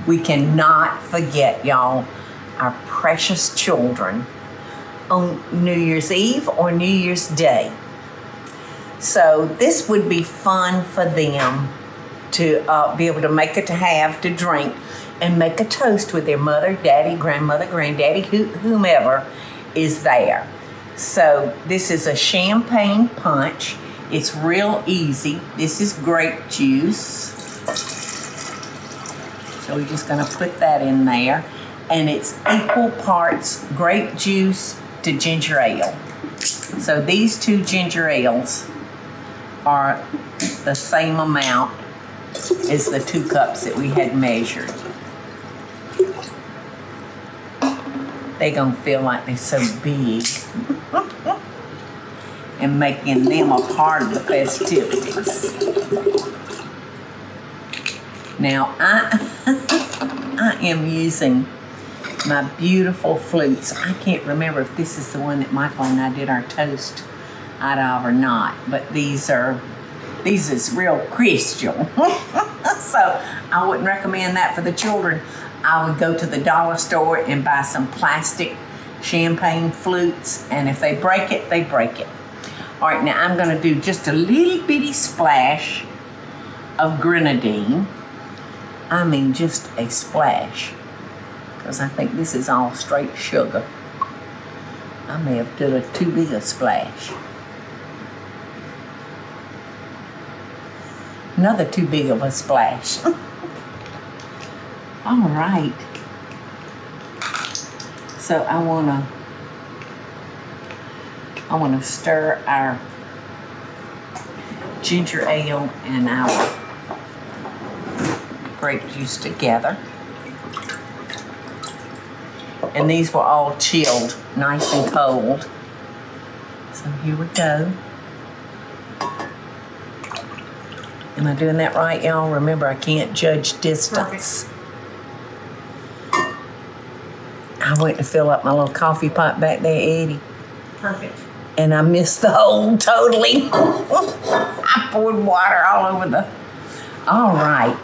We cannot forget, y'all, our precious children on New Year's Eve or New Year's Day. So this would be fun for them to be able to make it to have, to drink, and make a toast with their mother, daddy, grandmother, granddaddy, whomever is there. So this is a champagne punch. It's real easy. This is grape juice. So we're just gonna put that in there. And it's equal parts grape juice to ginger ale. So these two ginger ales are the same amount as the 2 cups that we had measured. They're gonna feel like they're so big. And making them a part of the festivities. Now I am using my beautiful flutes. I can't remember if this is the one that Michael and I did our toast out of or not, but these is real crystal. So I wouldn't recommend that for the children. I would go to the dollar store and buy some plastic champagne flutes, and if they break it, they break it. All right, now I'm gonna do just a little bitty splash of grenadine. I mean just a splash, because I think this is all straight sugar. I may have done a too big a splash. Another too big of a splash. All right. So I wanna stir our ginger ale and our grape juice together. And these were all chilled, nice and cold. So here we go. Am I doing that right, y'all? Remember, I can't judge distance. Perfect. I went to fill up my little coffee pot back there, Eddie. Perfect. And I missed the hole totally. I poured water all over the... All right.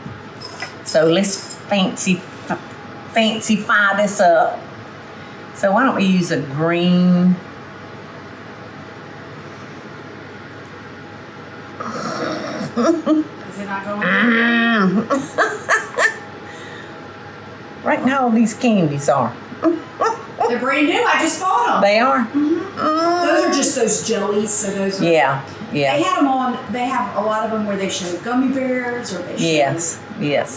So let's fancy-fy this up. So why don't we use a green... Is it not going? Right now, all these candies are. They're brand new. I just bought them. They are? Those are just those jellies. So those are, Yeah. They had them on. They have a lot of them where they show gummy bears or they show. Yes.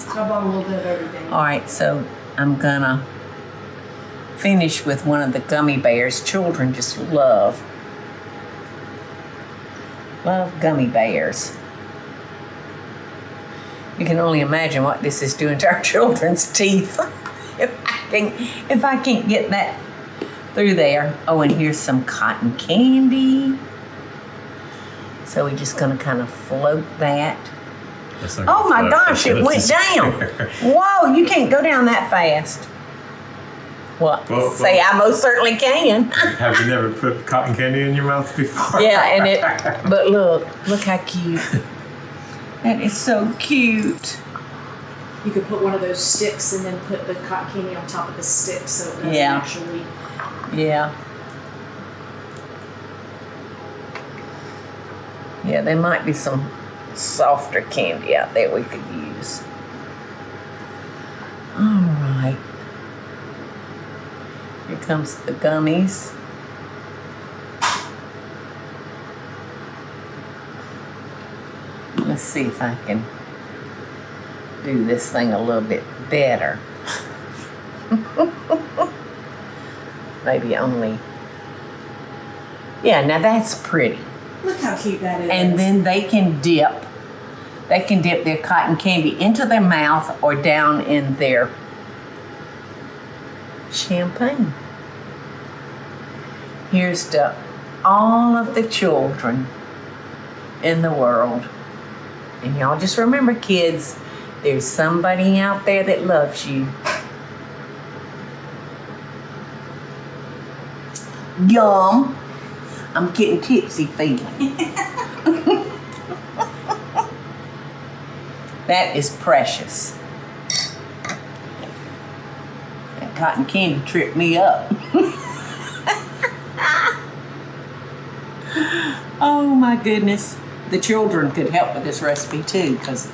So I bought a little bit of everything. All right, so I'm gonna finish with one of the gummy bears. Children just love gummy bears. You can only imagine what this is doing to our children's teeth. If I can't get that through there. Oh, and here's some cotton candy. So we're just gonna kind of float that. Oh my gosh, it went down. Whoa, you can't go down that fast. Well, I most certainly can. Have you never put cotton candy in your mouth before? Yeah, but look how cute. That is so cute. You could put one of those sticks and then put the cotton candy on top of the stick so it doesn't actually. Yeah. Yeah, there might be some softer candy out there we could use. All right. Here comes the gummies. Let's see if I can do this thing a little bit better. Maybe only. Yeah, now that's pretty. Look how cute that is. And then they can dip their cotton candy into their mouth or down in their champagne. Here's to all of the children in the world. And y'all just remember, kids, there's somebody out there that loves you. Yum. I'm getting tipsy feeling. That is precious. cotton candy tripped me up. Oh my goodness. The children could help with this recipe too because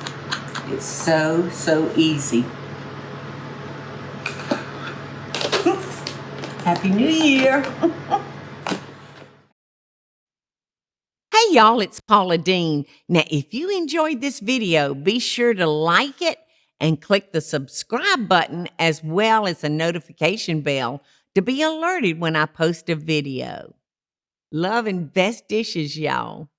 it's so easy. Happy New Year. Hey y'all, it's Paula Deen. Now, if you enjoyed this video, be sure to like it and click the subscribe button as well as the notification bell to be alerted when I post a video. Love and best dishes, y'all.